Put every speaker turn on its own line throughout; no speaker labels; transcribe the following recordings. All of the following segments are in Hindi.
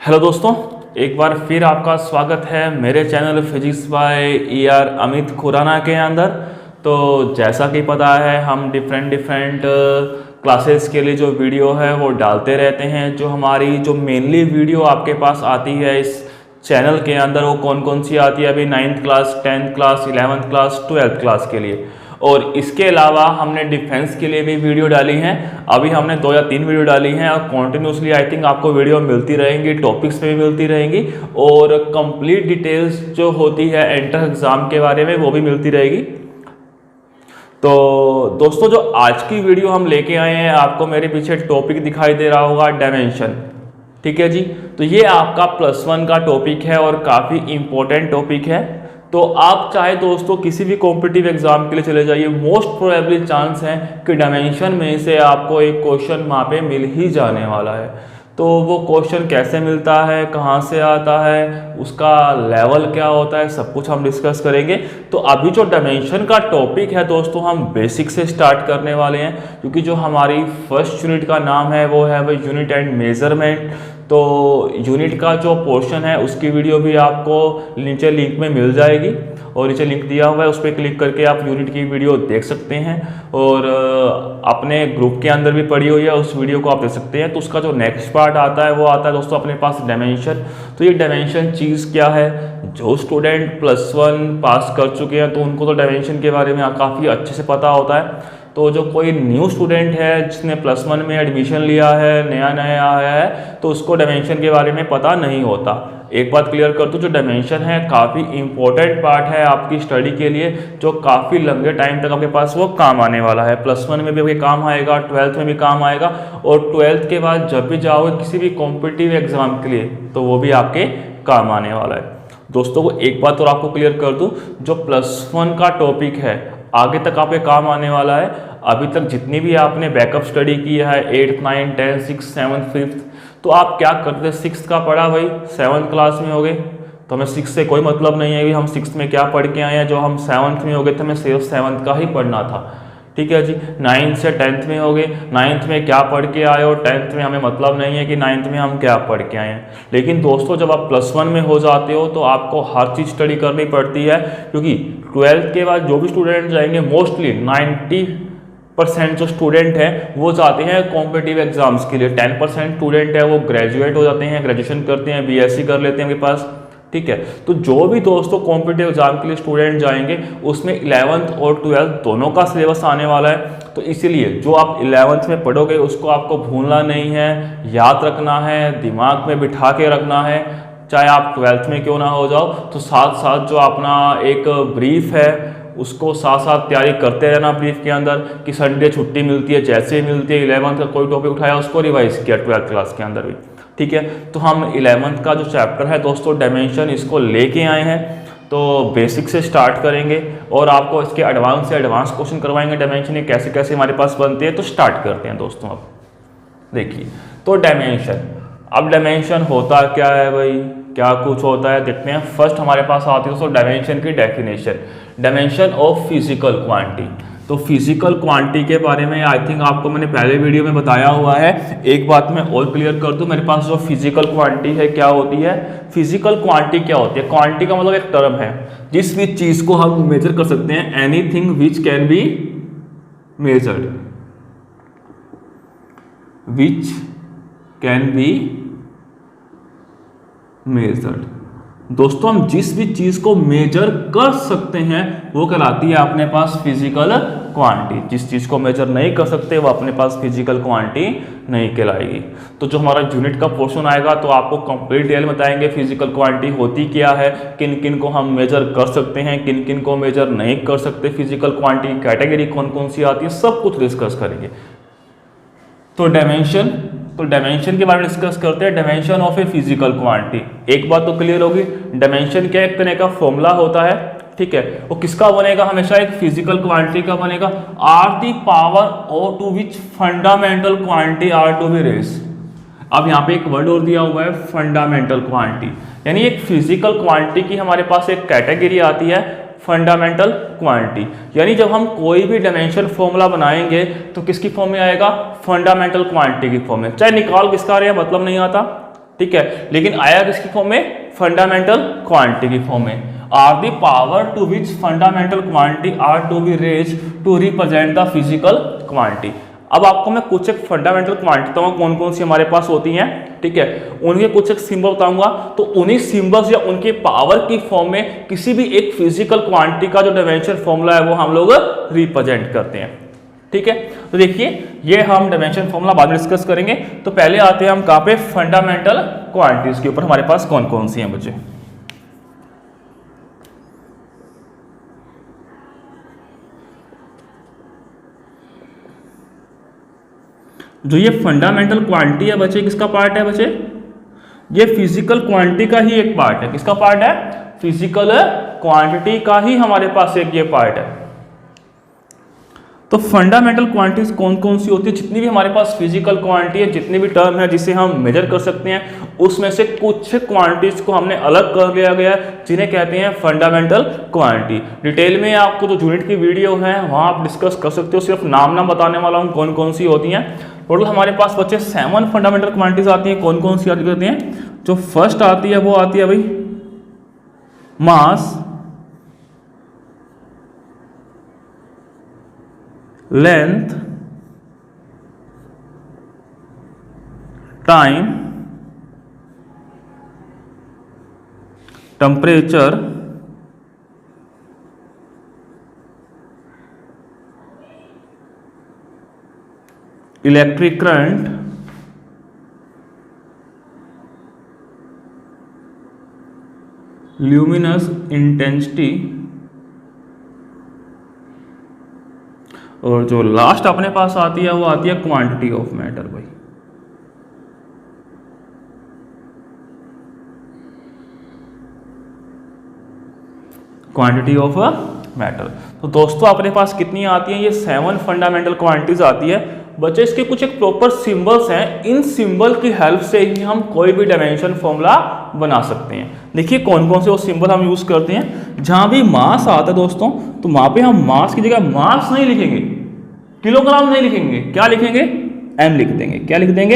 हेलो दोस्तों, एक बार फिर आपका स्वागत है मेरे channel physics by Amit Khurana के अंदर। तो जैसा कि पता है हम डिफरेंट क्लासेस के लिए जो वीडियो है वो डालते रहते हैं। जो हमारी जो मेनली वीडियो आपके पास आती है इस चैनल के अंदर वो कौन कौन सी आती है अभी 9th class, 10th class, 11th class, 12th class के लिए। और इसके अलावा हमने डिफेंस के लिए भी वीडियो डाली हैं। अभी हमने 2 या 3 वीडियो डाली हैं और कॉन्टिन्यूसली आई थिंक आपको वीडियो मिलती रहेंगी, टॉपिक्स पे भी मिलती रहेंगी और कंप्लीट डिटेल्स जो होती है एंट्रेंस एग्जाम के बारे में वो भी मिलती रहेगी। तो दोस्तों, जो आज की वीडियो हम लेके आए हैं, आपको मेरे पीछे टॉपिक दिखाई दे रहा होगा डायमेंशन। ठीक है जी, तो ये आपका +1 का टॉपिक है और काफ़ी इंपॉर्टेंट टॉपिक है। तो आप चाहे दोस्तों किसी भी कॉम्पिटिटिव एग्जाम के लिए चले जाइए, मोस्ट प्रोबेबली चांस है कि डायमेंशन में से आपको एक क्वेश्चन वहाँ पे मिल ही जाने वाला है। तो वो क्वेश्चन कैसे मिलता है, कहाँ से आता है, उसका लेवल क्या होता है, सब कुछ हम डिस्कस करेंगे। तो अभी जो डायमेंशन का टॉपिक है दोस्तों, हम बेसिक से स्टार्ट करने वाले हैं, क्योंकि जो हमारी फर्स्ट यूनिट का नाम है वो है भाई यूनिट एंड मेजरमेंट। तो यूनिट का जो पोर्शन है उसकी वीडियो भी आपको नीचे लिंक में मिल जाएगी और नीचे लिंक दिया हुआ है, उस पर क्लिक करके आप यूनिट की वीडियो देख सकते हैं और अपने ग्रुप के अंदर भी पड़ी हुई है, उस वीडियो को आप देख सकते हैं। तो उसका जो नेक्स्ट पार्ट आता है वो आता है दोस्तों अपने पास डायमेंशन। तो ये डायमेंशन चीज़ क्या है, जो स्टूडेंट +1 पास कर चुके हैं तो उनको तो डायमेंशन के बारे में काफ़ी अच्छे से पता होता है। तो जो कोई न्यू स्टूडेंट है जिसने +1 में एडमिशन लिया है, नया आया है, तो उसको डायमेंशन के बारे में पता नहीं होता। एक बात क्लियर कर दूं, जो डायमेंशन है काफ़ी इंपॉर्टेंट पार्ट है आपकी स्टडी के लिए, जो काफ़ी लंबे टाइम तक आपके पास वो काम आने वाला है। +1 में भी आपके काम आएगा, 12th में भी काम आएगा और 12th के बाद जब भी जाओगे किसी भी कॉम्पिटिटिव एग्जाम के लिए तो वो भी आपके काम आने वाला है। दोस्तों को एक बात और आपको क्लियर कर दूँ, जो +1 का टॉपिक है आगे तक आपके काम आने वाला है। अभी तक जितनी भी आपने बैकअप स्टडी की है 8th, 9th, 10th, 6th, 7th, 5th, तो आप क्या करते, 6th का पढ़ा भाई 7th क्लास में हो गए तो हमें 6th से कोई मतलब नहीं है कि हम 6th में क्या पढ़ के आए हैं। जो हम 7th में हो गए थे हमें सिर्फ 7th का ही पढ़ना था। ठीक है जी, 9th से 10th में हो गए, 9th में क्या पढ़ के आए और 10th में हमें मतलब नहीं है कि 9th में हम क्या पढ़ के आए हैं। लेकिन दोस्तों जब आप +1 में हो जाते हो तो आपको हर चीज़ स्टडी करनी पड़ती है, क्योंकि 12th के बाद जो भी स्टूडेंट जाएंगे मोस्टली 90% जो स्टूडेंट हैं वो जाते हैं कॉम्पिटिटिव एग्जाम्स के लिए। 10% स्टूडेंट है वो ग्रेजुएट हो जाते हैं, ग्रेजुएशन करते हैं, BSc कर लेते हैं उनके पास। ठीक है, तो जो भी दोस्तों कॉम्पिटिटिव एग्जाम के लिए स्टूडेंट जाएंगे उसमें 11th और 12th दोनों का सिलेबस आने वाला है। तो इसीलिए जो आप 11th में पढ़ोगे उसको आपको भूलना नहीं है, याद रखना है, दिमाग में बिठा के रखना है। चाहे आप 12th में क्यों ना हो जाओ, तो साथ साथ जो अपना एक ब्रीफ है उसको साथ साथ तैयारी करते रहना ब्रीफ के अंदर, कि संडे छुट्टी मिलती है, जैसे ही मिलती है 11th का कोई टॉपिक उठाया उसको रिवाइज किया 12th क्लास के अंदर भी। ठीक है, तो हम 11th का जो चैप्टर है दोस्तों डायमेंशन, इसको लेके आए हैं। तो बेसिक से स्टार्ट करेंगे और आपको इसके एडवांस से एडवांस क्वेश्चन करवाएंगे डायमेंशन ये कैसे कैसे हमारे पास बनते हैं। तो स्टार्ट करते हैं दोस्तों। अब देखिए, तो डायमेंशन, अब डायमेंशन होता क्या है भाई, क्या कुछ होता है देखते हैं। फर्स्ट हमारे पास आती है दोस्तों डायमेंशन की definition, dimension of physical quantity. तो फिजिकल क्वांटिटी के बारे में आई थिंक आपको मैंने पहले वीडियो में बताया हुआ है। एक बात मैं और क्लियर कर दूं, मेरे पास जो फिजिकल क्वांटिटी है क्या होती है, फिजिकल क्वांटिटी क्या होती है। क्वांटिटी का मतलब एक टर्म है जिस भी चीज को हम मेजर कर सकते हैं, anything which can be measured, which can be measured. दोस्तों हम जिस भी चीज को मेजर कर सकते हैं वो कहलाती है अपने पास फिजिकल क्वांटिटी। जिस चीज को मेजर नहीं कर सकते वो अपने पास फिजिकल क्वांटिटी नहीं कहलाएगी। तो जो हमारा यूनिट का पोर्शन आएगा तो आपको कंप्लीट डिटेल बताएंगे फिजिकल क्वांटिटी होती क्या है, किन किन को हम मेजर कर सकते हैं, किन किन को मेजर नहीं कर सकते, फिजिकल क्वांटिटी कैटेगरी कौन कौन सी आती है, सब कुछ डिस्कस करेंगे। तो डायमेंशन के बारे में डिस्कस करते हैं, dimension of a physical quantity. एक बात तो क्लियर होगी, डायमेंशन क्या एक तरह का फॉर्मूला होता है। ठीक है, वो किसका बनेगा, हमेशा एक फिजिकल क्वांटिटी का बनेगा, R⁻O to which fundamental quantity are to be raise. अब यहाँ पे एक वर्ड और दिया हुआ है फंडामेंटल क्वांटिटी, यानी एक फिजिकल क्वांटिटी की हमारे पास एक कैटेगरी आती है फंडामेंटल क्वांटिटी। यानी जब हम कोई भी डायमेंशन फॉर्मूला बनाएंगे तो किसकी फॉर्म में आएगा, फंडामेंटल क्वांटिटी की फॉर्म में। चाहे निकाल किसका रहे मतलब नहीं आता, ठीक है, लेकिन आया किसकी फॉर्म में? फंडामेंटल क्वांटिटी की फॉर्म में। Are the power to which fundamental quantity are to be raise to represent the physical quantity. अब आपको मैं कुछ एक फंडामेंटल क्वांटिटी बताऊंगा कौन कौन सी हमारे पास होती हैं, ठीक है, उनके कुछ एक सिंबल बताऊंगा, तो उन्हीं सिंबल्स या उनके पावर की फॉर्म में किसी भी एक फिजिकल क्वांटिटी का जो डायमेंशन फॉर्मूला है वो हम लोग रिप्रेजेंट करते हैं, ठीक है। तो देखिए ये हम डायमेंशन फॉर्मूला बाद में डिस्कस करेंगे, तो पहले आते हैं हम कहां पे? फंडामेंटल क्वांटिटीज के ऊपर हमारे पास कौन कौन सी हैं बच्चे। जो ये फंडामेंटल क्वांटिटी है बच्चे, किसका पार्ट है बच्चे? ये फिजिकल क्वांटिटी का ही एक पार्ट है। किसका पार्ट है? फिजिकल क्वांटिटी का ही हमारे पास एक ये पार्ट है। तो फंडामेंटल क्वांटिटीज कौन कौन सी होती है? जितनी भी हमारे पास फिजिकल क्वांटिटी है, जितनी भी टर्म है जिसे हम मेजर कर सकते हैं, उसमें से कुछ क्वांटिटीज को हमने अलग कर लिया गया है, जिन्हें कहते हैं फंडामेंटल क्वांटिटी। डिटेल में आपको जो यूनिट की वीडियो है वहां आप डिस्कस कर सकते हो, सिर्फ नाम बताने वाला हूं कौन कौन सी होती हैं। टोटल हमारे पास बच्चे 7 फंडामेंटल क्वांटिटीज आती हैं। कौन कौन सी आती करती हैं? जो फर्स्ट आती है वो आती है भाई mass, length, time, temperature, electric current, luminous intensity, और जो लास्ट अपने पास आती है वो आती है क्वांटिटी ऑफ मैटर भाई। Quantity of matter. तो दोस्तों अपने पास कितनी आती हैं? ये 7 फंडामेंटल क्वांटिटीज आती है बच्चे। इसके कुछ एक प्रॉपर सिंबल्स हैं, इन सिंबल की हेल्प से ही हम कोई भी डायमेंशन फॉर्मूला बना सकते हैं। देखिए कौन कौन से वो सिंबल हम यूज करते हैं। जहां भी मास आता है दोस्तों, तो वहां पे हम मास की जगह मास नहीं लिखेंगे, किलोग्राम नहीं लिखेंगे, क्या लिखेंगे? एम लिख देंगे। क्या लिख देंगे?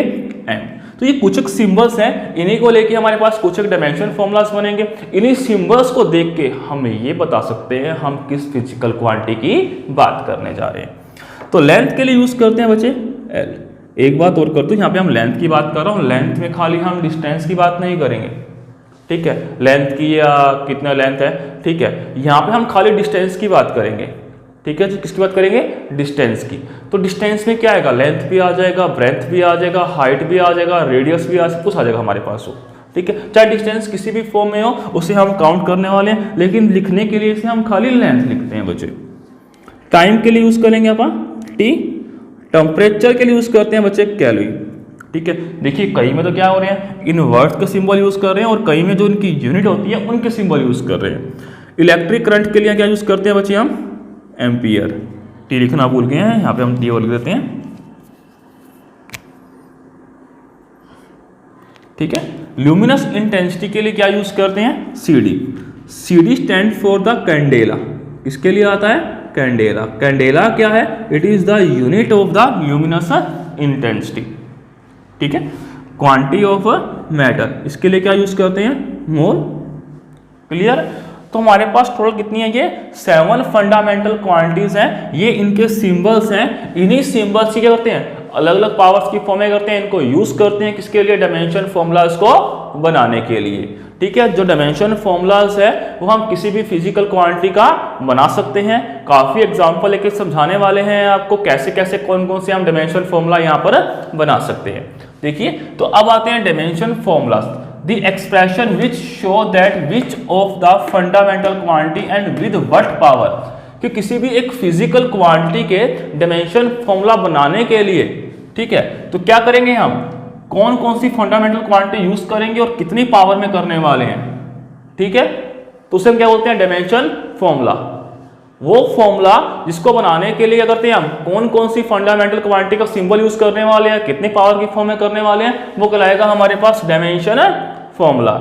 एम। तो ये कुछ एक सिंबल्स हैं, इन्हीं को लेके हमारे पास कुछ एक डायमेंशन फॉर्मूलास बनेंगे। इन्हीं सिंबल्स को देख के हम ये बता सकते हैं हम किस फिजिकल क्वांटिटी की बात करने जा रहे हैं। तो लेंथ के लिए यूज करते हैं बच्चे एल। एक बात और करते हैं, यहाँ पे हम लेंथ की बात कर रहा हूँ, लेंथ में खाली हम डिस्टेंस की बात नहीं करेंगे, ठीक है, लेंथ की या कितना लेंथ है, ठीक है, यहाँ पे हम खाली डिस्टेंस की बात करेंगे, ठीक है। किसकी बात करेंगे? डिस्टेंस की। तो डिस्टेंस में क्या आएगा? लेंथ भी आ जाएगा, ब्रेथ भी आ जाएगा, हाइट भी आ जाएगा, रेडियस भी सब कुछ आ जाएगा हमारे पास हो, ठीक है। चाहे डिस्टेंस किसी भी फॉर्म में हो उसे हम काउंट करने वाले हैं, लेकिन लिखने के लिए इसे हम खाली लेंथ लिखते हैं बच्चे। टाइम के लिए यूज करेंगे अपन टी, टेम्परेचर के लिए यूज करते हैं बच्चे कैलोरी, ठीक है। देखिए कई में तो क्या हो रहे हैं, इन वर्ड्स का सिंबल यूज कर रहे हैं, और कई में जो उनकी यूनिट होती है उनके सिंबल यूज कर रहे हैं। इलेक्ट्रिक करंट के लिए क्या यूज करते हैं बच्चे? हम एम्पियर, टी लिखना भूल गए हैं, यहाँ पे हम टी और लिख देते हैं, ठीक है। ल्यूमिनस इंटेंसिटी के लिए क्या यूज करते हैं? CD. CD stand for the candela. किसके लिए आता है? कैंडेला। कैंडेला क्या है? It is the unit of the luminous intensity, ठीक है। क्वांटिटी ऑफ मैटर, इसके लिए क्या यूज करते हैं? मोल। क्लियर? तो हमारे पास टोटल कितनी है? ये 7 फंडामेंटल क्वांटिटीज हैं, ये इनके सिंबल्स हैं। इन्हीं सिंबल्स की क्या करते हैं? अलग अलग पावर्स की फॉर्म में करते हैं, इनको यूज करते हैं किसके लिए? डायमेंशन फॉर्मूलाज को बनाने के लिए, ठीक है। जो डायमेंशन फॉर्मूलाज है वो हम किसी भी फिजिकल क्वांटिटी का बना सकते हैं। काफी एग्जांपल लेके समझाने वाले हैं आपको कैसे कैसे कौन कौन से हम डायमेंशन फॉर्मूला यहाँ पर बना सकते हैं। देखिए तो अब आते हैं dimension formulas, the expression which show that which of the fundamental quantity and with what power, कि किसी भी एक फिजिकल क्वांटिटी के डायमेंशन फॉर्मूला बनाने के लिए, ठीक है, तो क्या करेंगे हम? कौन कौन सी फंडामेंटल क्वांटिटी यूज करेंगे और कितनी पावर में करने वाले हैं, ठीक है। तो उसे हम क्या बोलते हैं? Dimension formula. वो फॉर्मूला जिसको बनाने के लिए क्या करते हैं हम? कौन कौन सी फंडामेंटल क्वांटिटी का सिंबल यूज करने वाले हैं, कितनी पावर की फॉर्म में करने वाले हैं, वो कहलाएगा हमारे पास डायमेंशन फॉर्मूला।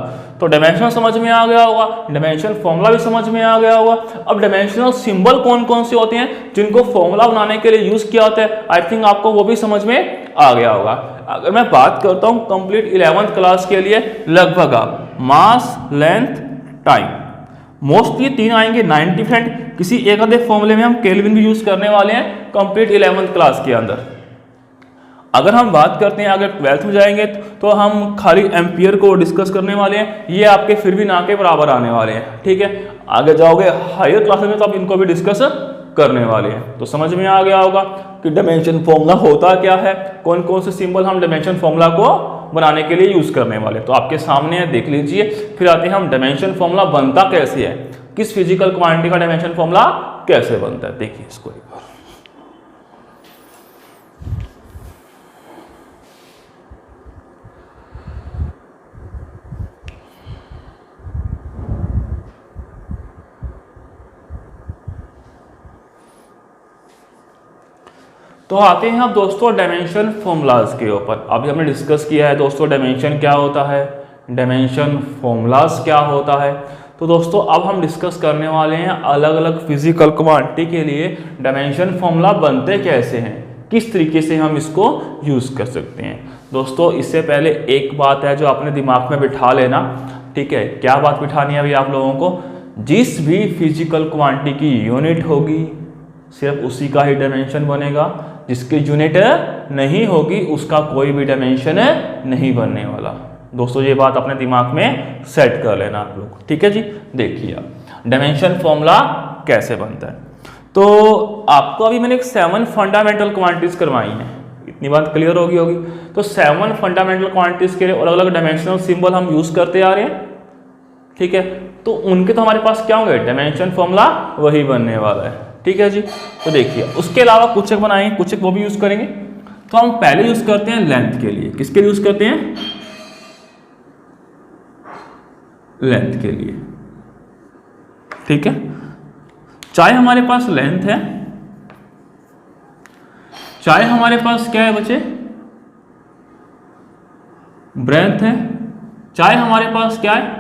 तो डायमेंशन समझ में आ गया होगा, डायमेंशन फॉर्मूला भी समझ में आ गया होगा। अब डायमेंशनल सिंबल कौन कौन से होते हैं जिनको फॉर्मूला बनाने के लिए यूज किया होता है, आई थिंक आपको वो भी समझ में आ गया होगा। अगर मैं बात करता हूँ कंप्लीट 11th क्लास के लिए, लगभग आप मास, लेंथ, टाइम, मोस्टली 3 आएंगे। 90% किसी एक आधे फॉर्मूले में हम केल्विन भी यूज करने वाले हैं कंप्लीट 11th क्लास के अंदर। अगर हम बात करते हैं अगर 12th में जाएंगे तो हम खाली एम्पियर को डिस्कस करने वाले हैं, ये आपके फिर भी ना के बराबर आने वाले हैं, ठीक है। आगे जाओगे हायर क्लासेस में तो आप इनको भी डिस्कस करने वाले हैं। तो समझ में आ गया होगा कि डायमेंशन फॉर्मूला होता क्या है, कौन कौन से सिंबल हम डायमेंशन फॉर्मूला को बनाने के लिए यूज करने वाले। तो आपके सामने है, देख लीजिए। फिर आते हैं हम डायमेंशन फॉर्मूला बनता कैसे है, किस फिजिकल क्वांटिटी का डायमेंशन फॉर्मूला कैसे बनता है, देखिए इसको एक बार। तो आते हैं अब दोस्तों डायमेंशन फॉर्मूलाज के ऊपर। अभी हमने डिस्कस किया है दोस्तों डायमेंशन क्या होता है, डायमेंशन फॉर्मूलाज क्या होता है। तो दोस्तों अब हम डिस्कस करने वाले हैं अलग अलग फिजिकल क्वांटिटी के लिए डायमेंशन फॉर्मूला बनते कैसे हैं, किस तरीके से हम इसको यूज कर सकते हैं। दोस्तों इससे पहले एक बात है जो आपने दिमाग में बिठा लेना, ठीक है। क्या बात बिठानी है अभी आप लोगों को, जिस भी फिजिकल क्वांटिटी की यूनिट होगी सिर्फ उसी का ही डायमेंशन बनेगा, जिसकी यूनिट नहीं होगी उसका कोई भी डायमेंशन नहीं बनने वाला। दोस्तों ये बात अपने दिमाग में सेट कर लेना आप लोग, ठीक है जी। देखिए डायमेंशन फॉर्मूला कैसे बनता है। तो आपको अभी मैंने 7 फंडामेंटल क्वांटिटीज करवाई हैं, इतनी बात क्लियर होगी। तो 7 फंडामेंटल क्वांटिटीज के लिए अलग अलग डायमेंशनल सिंबल हम यूज करते आ रहे हैं, ठीक है। तो उनके तो हमारे पास क्या होंगे, डायमेंशन फॉर्मूला वही बनने वाला है, ठीक है जी। तो देखिए उसके अलावा कुछ एक बनाएंगे, कुछ एक वो भी यूज करेंगे। तो हम पहले यूज करते हैं लेंथ के लिए, किसके लिए यूज करते हैं, लेंथ के लिए, ठीक है। चाहे हमारे पास लेंथ है, चाहे हमारे पास क्या है बच्चे, ब्रेड्थ है, चाहे हमारे पास क्या है,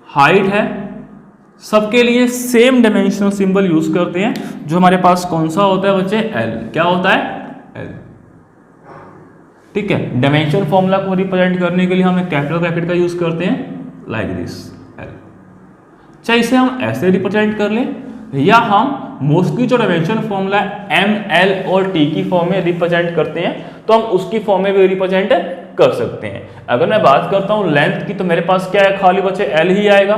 हाइट है, सबके लिए सेम डायमेंशनल सिंबल यूज करते हैं। जो हमारे पास कौन सा होता है बच्चे, एल। क्या होता है, एल, ठीक है। डायमेंशन फॉर्मूला को रिप्रेजेंट करने के लिए हम एक कैपिटल ब्रैकेट का यूज करते हैं, लाइक दिस, एल। चाहे इसे हम ऐसे रिप्रेजेंट कर लें या हम मोस्टली जो डायमेंशन फॉर्मूला एम, एल और टी की फॉर्म में रिप्रेजेंट करते हैं तो हम उसकी फॉर्म में भी रिप्रेजेंट कर सकते हैं। अगर मैं बात करता हूं लेंथ की तो मेरे पास क्या है, खाली बच्चे एल ही आएगा,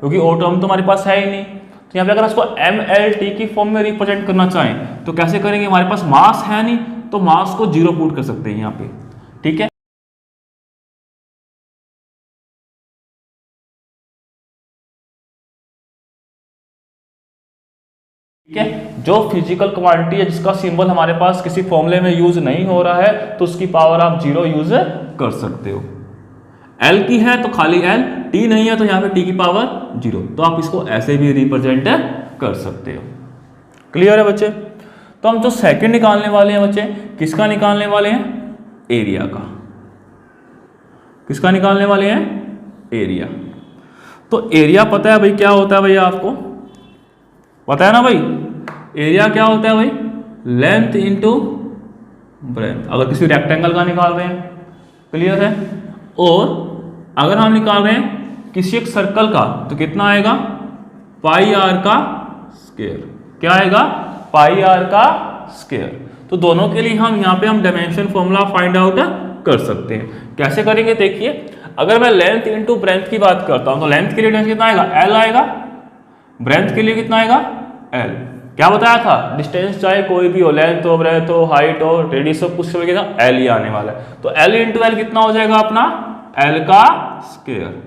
क्योंकि ओ टर्म तो हमारे पास है ही नहीं। तो यहाँ पे अगर इसको एम, एल, टी की फॉर्म में रिप्रेजेंट करना चाहें तो कैसे करेंगे, हमारे पास मास है नहीं तो मास को 0 पुट कर सकते हैं यहाँ पे, ठीक है। ठीक है, जो फिजिकल क्वांटिटी है जिसका सिंबल हमारे पास किसी फॉर्मूले में यूज नहीं हो रहा है तो उसकी पावर आप 0 यूज कर सकते हो। एल की है तो खाली एल, टी नहीं है तो यहाँ पे टी की पावर 0, तो आप इसको ऐसे भी रिप्रेजेंट कर सकते हो। क्लियर है बच्चे। तो हम जो सेकंड निकालने वाले हैं बच्चे, किसका निकालने वाले हैं, एरिया का। किसका निकालने वाले हैं, एरिया। तो एरिया पता है भाई क्या होता है, भैया आपको पता है ना भाई, एरिया क्या होता है भाई, लेंथ इंटू ब्रेड्थ। अगर किसी रेक्टेंगल का निकाल रहे हैं, क्लियर है। और अगर हम निकाल रहे हैं किसी एक सर्कल का तो कितना आएगा, पाई आर का स्क्वायर। क्या आएगा, पाई आर का स्क्वायर। तो दोनों के लिए हम यहाँ पे हम डायमेंशन फॉर्मूला फाइंड आउट कर सकते हैं। कैसे करेंगे देखिए, अगर मैं लेंथ इंटू ब्रेड्थ की बात करता हूं तो लेंथ के लिए कितना आएगा, एल आएगा, ब्रेड्थ के लिए कितना आएगा, एल। क्या बताया था, डिस्टेंस चाहे कोई भी हो, लेंथ हो, ब्रेड्थ हो, हाइट हो, रेडियस हो, कुछ भी एल ही आने वाला है। तो एल इंटू एल कितना हो जाएगा अपना, एल का स्क्वायर।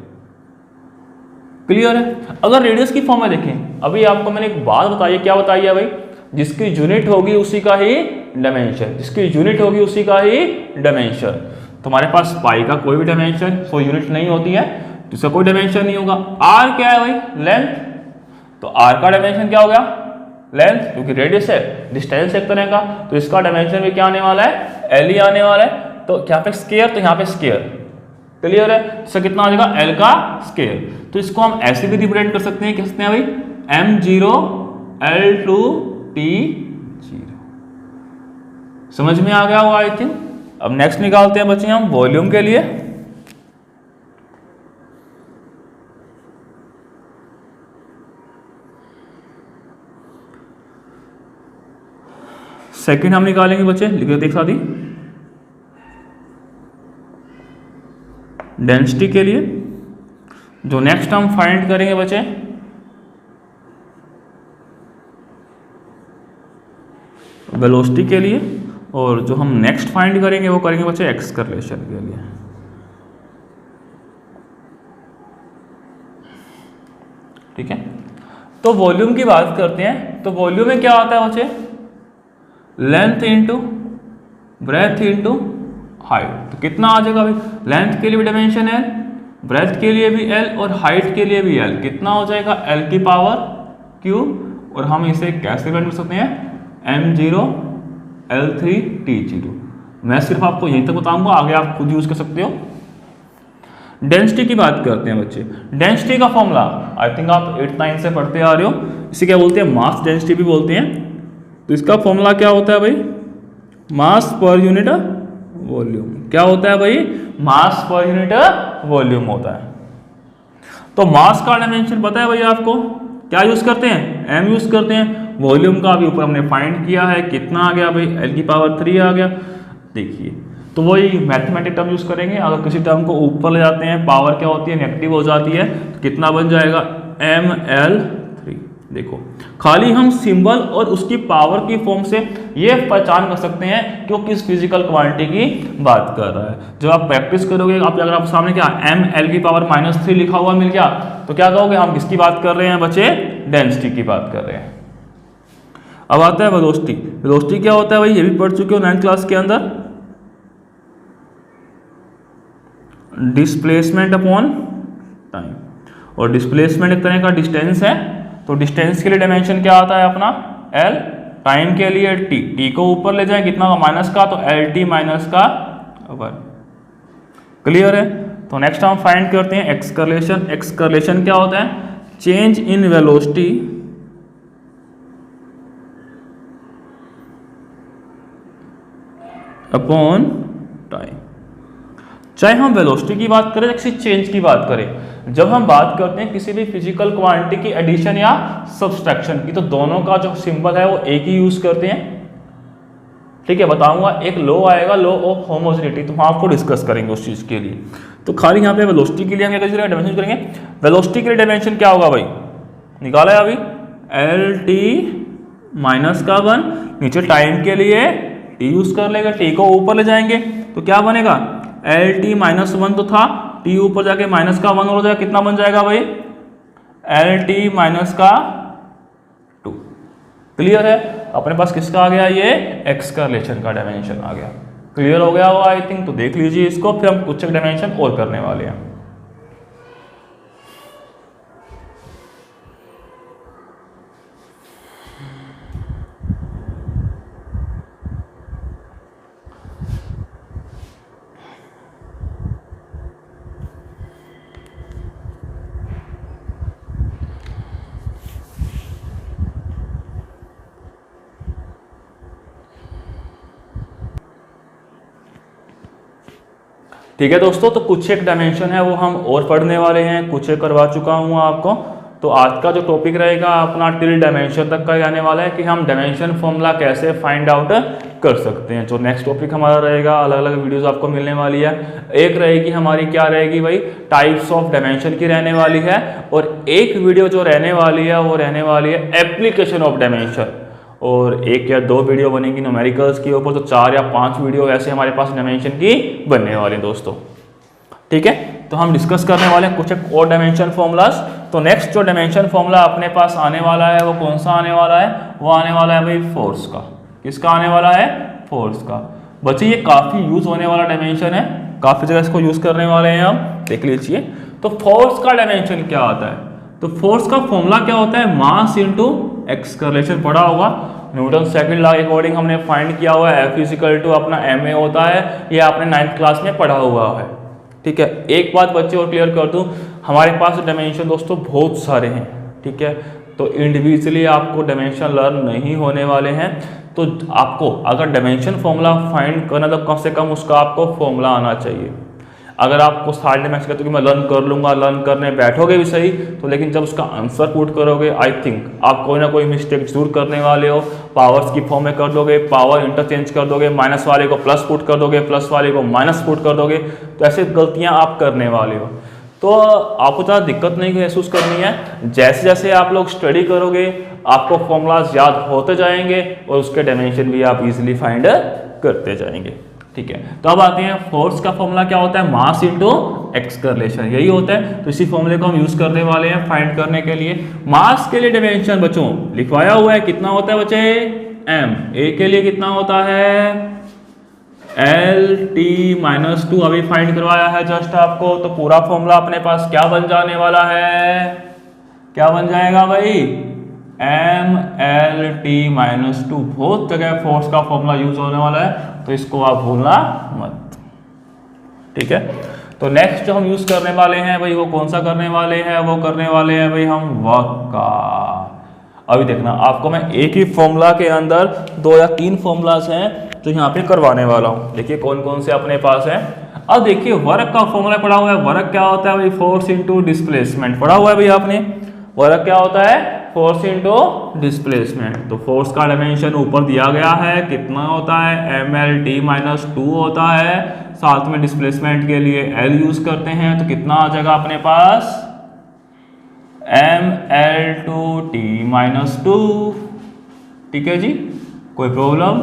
क्लियर है। अगर रेडियस की फॉर्म में देखें, अभी आपको मैंने एक बात बताई है, क्या बताई है भाई, जिसकी यूनिट होगी उसी का ही डायमेंशन, जिसकी यूनिट होगी उसी का ही डायमेंशन। तो हमारे पास पाई का कोई भी डायमेंशन, कोई यूनिट नहीं होती है, इसका कोई डायमेंशन नहीं होगा। आर क्या है भाई, लेंथ, तो आर का डायमेंशन क्या हो गया, लेंथ, क्योंकि रेडियस है, डिस्टेंस एक तरह का, तो इसका डायमेंशन भी क्या आने वाला है, एल ही आने वाला है। तो यहाँ पे स्क्वायर, तो यहाँ पे स्क्वायर। क्लियर है। इसका कितना आ जाएगा, एल का स्क्वायर। तो इसको हम ऐसे भी रिप्रेजेंट कर सकते हैं, किसने भाई, m0 L2 T0। समझ में आ गया होगा आई थिंक। अब नेक्स्ट निकालते हैं बच्चे हम वॉल्यूम के लिए। सेकंड हम निकालेंगे बच्चे, लिख देख साथ ही, डेंसिटी के लिए। जो नेक्स्ट हम फाइंड करेंगे बच्चे वेलोसिटी के लिए, और जो हम नेक्स्ट फाइंड करेंगे वो करेंगे बच्चे एक्सकर्लेशन के लिए। ठीक है, तो वॉल्यूम की बात करते हैं। तो वॉल्यूम में क्या आता है बच्चे, length into breadth into height. तो कितना आ जाएगा भाई, लेंथ के लिए भी डायमेंशन एल, ब्रेथ के लिए भी एल और हाइट के लिए भी एल। कितना हो जाएगा, एल की पावर क्यू, और हम इसे कैसे रिप्रेजेंट कर सकते हैं, m0 L3 T0। मैं सिर्फ आपको यहीं तक बताऊंगा, आगे आप खुद यूज कर सकते हो। डेंसिटी की बात करते हैं बच्चे। डेंसिटी का फॉर्मूला आई थिंक आप 8-9 से पढ़ते आ रहे हो, इसे क्या बोलते हैं, मास डेंसिटी भी बोलते हैं। तो इसका फॉर्मूला क्या होता है भाई, मास पर यूनिट वॉल्यूम। क्या होता है भाई, मास पर यूनिट वॉल्यूम होता है। तो मास का डायमेंशन पता है भाई आपको, क्या यूज करते हैं, m यूज करते हैं। वॉल्यूम का भी ऊपर हमने फाइंड किया है, कितना आ गया भाई, l की पावर 3 आ गया। देखिए, तो वही मैथमेटिक टर्म यूज करेंगे। अगर किसी टर्म को ऊपर ले जाते हैं, पावर क्या होती है, नेगेटिव हो जाती है, तो कितना बन जाएगा, ml3। देखो, खाली हम सिंबल और उसकी पावर की फॉर्म से ये पहचान कर सकते हैं कि वो किस फिजिकल क्वांटिटी की बात कर रहा है। जब आप प्रैक्टिस करोगे, आप अगर आप सामने क्या ml की पावर -3 लिखा हुआ मिल गया, तो क्या कहोगे, हम किसकी बात कर रहे हैं बच्चे, डेंसिटी की बात कर रहे हैं। अब आता है वेलोसिटी। वेलोसिटी क्या होता है भाई, ये भी पढ़ चुके हो 9th क्लास के अंदर, डिस्प्लेसमेंट अपॉन टाइम। और डिस्प्लेसमेंट एक तरह का डिस्टेंस है, तो डिस्टेंस के लिए डायमेंशन क्या आता है अपना, l, टाइम के लिए t, t को ऊपर ले जाए, कितना का, माइनस का, तो lt माइनस का 1। क्लियर है। तो नेक्स्ट हम फाइंड करते हैं एक्सकर्लेशन। एक्सकर्लेशन क्या होता है, change in velocity upon time. चाहे हम वेलोसिटी की बात करें या किसी चेंज की बात करें, जब हम बात करते हैं किसी भी फिजिकल क्वांटिटी की एडिशन या सब्सट्रैक्शन की, तो दोनों का जो सिंबल है वो एक ही यूज करते हैं। ठीक है, बताऊंगा, एक लॉ आएगा, लॉ ऑफ होमोजेनिटी, तो हम आपको डिस्कस करेंगे उस चीज के लिए। तो खाली यहाँ पे वेलोसिटी के लिए हम क्या करेंगे, डायमेंशन करेंगे। वेलोसिटी के लिए डायमेंशन क्या होगा भाई, निकाला है अभी, lt माइनस का 1, नीचे टाइम के लिए t यूज कर लेगा, t को ऊपर ले जाएंगे तो क्या बनेगा, lt -1 तो था, t ऊपर जाके माइनस का 1 हो जाएगा, कितना बन जाएगा भाई, lt माइनस का 2। क्लियर है, अपने पास किसका आ गया, ये एक्सकर्लेशन का डायमेंशन आ गया। क्लियर हो गया हो आई थिंक। तो देख लीजिए इसको, फिर हम कुछ डायमेंशन और करने वाले हैं। ठीक है दोस्तों, तो कुछ एक डायमेंशन है वो हम और पढ़ने वाले हैं, कुछ एक करवा चुका हूँ आपको। तो आज का जो टॉपिक रहेगा अपना टिल डायमेंशन तक का ही आने वाला है कि हम डायमेंशन फॉर्मूला कैसे फाइंड आउट कर सकते हैं। जो नेक्स्ट टॉपिक हमारा रहेगा, अलग अलग वीडियोस आपको मिलने वाली है। एक रहेगी हमारी, क्या रहेगी भाई, टाइप्स ऑफ डायमेंशन की रहने वाली है, और एक वीडियो जो रहने वाली है वो रहने वाली है एप्लीकेशन ऑफ डायमेंशन, और 1 या 2 वीडियो बनेगी न्यूमेरिकल्स के ऊपर। तो 4 या 5 वीडियो ऐसे हमारे पास डायमेंशन की बनने वाले हैं दोस्तों। ठीक है, तो हम डिस्कस करने वाले हैं कुछ एक और डायमेंशन फॉर्मूलाज। तो नेक्स्ट जो डायमेंशन फॉर्मूला अपने पास आने वाला है वो कौन सा आने वाला है, वो आने वाला है भाई फोर्स का। किसका आने वाला है, फोर्स का। बच्चे ये काफ़ी यूज होने वाला डायमेंशन है, काफ़ी जगह इसको यूज करने वाले हैं हम, देख लीजिए। तो फोर्स का डायमेंशन क्या आता है, तो फोर्स का फॉर्मूला क्या होता है, मास इंटू एक्सकर्लेशन। पढ़ा होगा, न्यूटन सेकंड लॉ के अकॉर्डिंग हमने फाइंड किया हुआ है, F अपना ma होता है, ये आपने 9th क्लास में पढ़ा हुआ है। ठीक है, एक बात बच्चे और क्लियर कर दूं, हमारे पास डायमेंशन दोस्तों बहुत सारे हैं। ठीक है, तो इंडिविजुअली आपको डायमेंशन लर्न नहीं होने वाले हैं। तो आपको अगर डायमेंशन फॉर्मूला फाइंड करना तो कम से कम उसका आपको फॉर्मूला आना चाहिए। अगर आपको सारे डायमेंशन कहते हो कि मैं लर्न कर लूँगा, लर्न करने बैठोगे भी सही तो, लेकिन जब उसका आंसर पुट करोगे आई थिंक आप कोई ना कोई मिस्टेक जरूर करने वाले हो। पावर्स की फॉर्म में कर दोगे, पावर इंटरचेंज कर दोगे, माइनस वाले को प्लस पुट कर दोगे, प्लस वाले को माइनस पुट कर दोगे, तो ऐसी गलतियाँ आप करने वाले हो। तो आपको ज़्यादा दिक्कत नहीं महसूस करनी है। जैसे जैसे आप लोग स्टडी करोगे आपको फॉर्मूलाज याद होते जाएंगे और उसके डायमेंशन भी आप इजीली फाइंड करते जाएंगे। ठीक है, तो अब आते हैं फोर्स का फॉर्मूला क्या होता है, मास इंटू एक्स का रिलेशन, यही होता है। तो इसी फॉर्मूले को हम यूज करने वाले हैं फाइंड करने के लिए। मास के लिए डायमेंशन बच्चों लिखवाया हुआ है, कितना होता है बच्चे, m। ए के लिए कितना होता है, L-T-2 अभी फाइंड करवाया है जस्ट आपको। तो पूरा फॉर्मूला अपने पास क्या बन जाने वाला है, क्या बन जाएगा भाई, ML-T-2। बहुत जगह फोर्स का फॉर्मूला यूज होने वाला है तो इसको आप भूलना मत। ठीक है, तो नेक्स्ट जो हम यूज करने वाले हैं भाई वो कौन सा करने वाले हैं, वो करने वाले हैं भाई हम वर्क का। अभी देखना आपको मैं एक ही फॉर्मूला के अंदर 2 या 3 फॉर्मूलाज हैं जो यहाँ पे करवाने वाला हूँ। देखिए कौन कौन से अपने पास है। अब देखिए वर्क का फॉर्मूला पढ़ा हुआ है। वर्क क्या होता है भाई, फोर्स इंटू डिस्प्लेसमेंट पढ़ा हुआ है भाई आपने। वर्क क्या होता है, फोर्स इंटू डिस्प्लेसमेंट। तो फोर्स का डायमेंशन ऊपर दिया गया है, कितना होता है, ML-T-2 होता है। साथ में डिस्प्लेसमेंट के लिए L यूज करते हैं तो कितना आ जाएगा अपने पास, ML-2T-2। ठीक है जी, कोई प्रॉब्लम।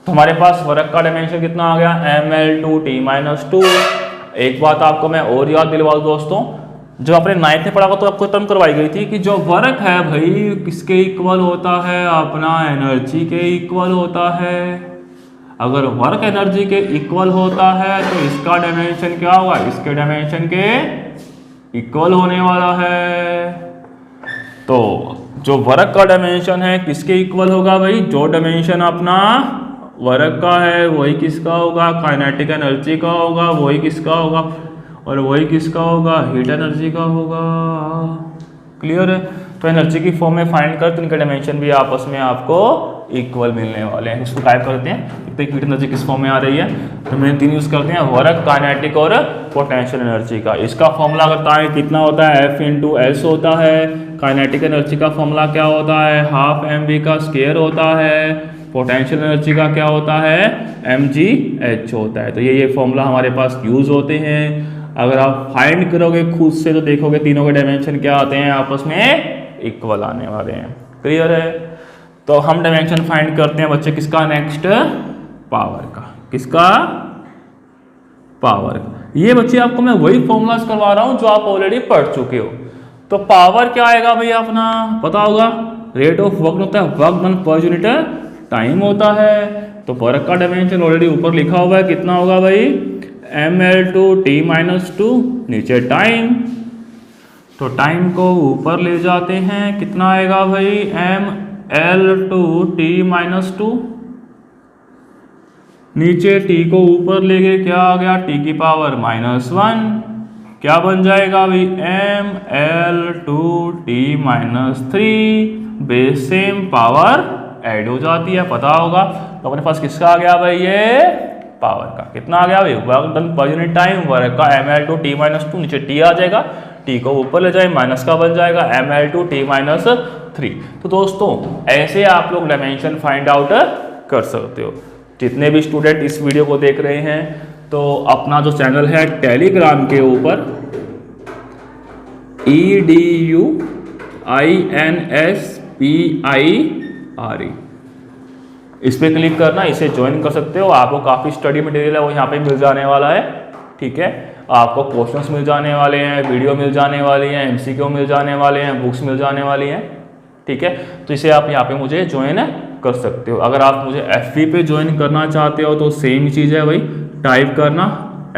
तो हमारे पास वर्क का डायमेंशन कितना आ गया, ML-2T-2। एक बात आपको मैं और याद दिलवा दूं दोस्तों, जो आपने 9th में पढ़ा था तो आपको टर्म करवाई गई थी कि जो वर्क है भाई किसके इक्वल होता है, अपना एनर्जी के इक्वल होता है। अगर वर्क एनर्जी के इक्वल होता है तो इसका डायमेंशन क्या होगा, इसके डायमेंशन के इक्वल होने वाला है। तो जो वर्क का डायमेंशन है किसके इक्वल होगा भाई, जो डायमेंशन अपना वर्क का है वही किसका होगा, काइनेटिक एनर्जी का होगा, वही किसका होगा, और वही किसका होगा, हीट एनर्जी का होगा। क्लियर है। तो एनर्जी की फॉर्म में फाइंड कर तो इनके डायमेंशन भी आपस में आपको इक्वल मिलने वाले हैं। इसको टाइप करते हैं तो हीट एनर्जी किस फॉर्म में आ रही है, तो मैंने 3 यूज करते हैं, वर्क, काइनेटिक और पोटेंशियल एनर्जी का। इसका फॉर्मूला करता है कितना होता है, F इंटू एस होता है। काइनेटिक एनर्जी का फॉर्मूला क्या होता है, हाफ mv का स्क्वायर होता है। पोटेंशियल एनर्जी का क्या होता है, mgh होता है। तो ये फॉर्मूला हमारे पास यूज होते हैं। अगर आप फाइंड करोगे खुद से तो देखोगे तीनों के डायमेंशन क्या आते हैं, आपस में इक्वल आने वाले हैं। क्लियर है। तो हम डायमेंशन फाइंड करते हैं बच्चे किसका, नेक्स्ट पावर का। किसका, पावर का। ये बच्चे आपको मैं वही फॉर्मूलाज करवा रहा हूं जो आप ऑलरेडी पढ़ चुके हो। तो पावर क्या आएगा भैया, अपना पता होगा, रेट ऑफ वर्क होता है, work done per unit time होता है। तो वर्क का डायमेंशन ऑलरेडी ऊपर लिखा हुआ है, कितना होगा भाई, ML-2T-2, नीचे टाइम। तो टाइम को ऊपर ले जाते हैं, कितना आएगा भाई, ML-2T-2, नीचे T को ऊपर ले गए, क्या आ गया, T की पावर -1। क्या बन जाएगा भाई, ML-2T-3, base same power add हो जाती है, पता होगा। तो अपने पास किसका आ गया भाई, ये पावर का। कितना आ गया भाई, work done per unit time, work का ML-2T-2, नीचे T आ जाएगा, T को ऊपर ले जाए, माइनस का बन जाएगा ML-2T-3। तो दोस्तों ऐसे आप लोग डायमेंशन फाइंड आउट कर सकते हो। जितने भी स्टूडेंट इस वीडियो को देख रहे हैं तो अपना जो चैनल है टेलीग्राम के ऊपर EDUINSPIRE, इस पर क्लिक करना, इसे ज्वाइन कर सकते हो। आपको काफ़ी स्टडी मटेरियल है वो यहाँ पे मिल जाने वाला है। ठीक है, आपको क्वेश्चंस मिल जाने वाले हैं, वीडियो मिल जाने वाली हैं, MCQ मिल जाने वाले हैं, बुक्स मिल जाने वाली हैं। ठीक है, तो इसे आप यहाँ पे मुझे ज्वाइन कर सकते हो। अगर आप मुझे FB पे ज्वाइन करना चाहते हो तो सेम चीज़ है भाई, टाइप करना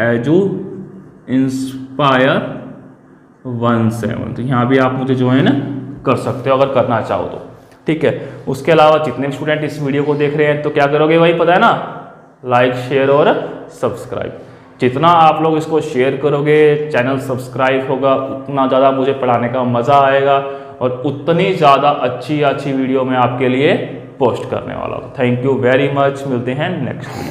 EduInspire17। तो यहाँ भी आप मुझे ज्वाइन कर सकते हो अगर करना चाहो तो। ठीक है, उसके अलावा जितने भी स्टूडेंट इस वीडियो को देख रहे हैं तो क्या करोगे भाई, पता है ना, लाइक, शेयर और सब्सक्राइब। जितना आप लोग इसको शेयर करोगे, चैनल सब्सक्राइब होगा, उतना ज़्यादा मुझे पढ़ाने का मज़ा आएगा और उतनी ज़्यादा अच्छी वीडियो मैं आपके लिए पोस्ट करने वाला हूँ। थैंक यू वेरी मच, मिलते हैं नेक्स्ट वीडियो।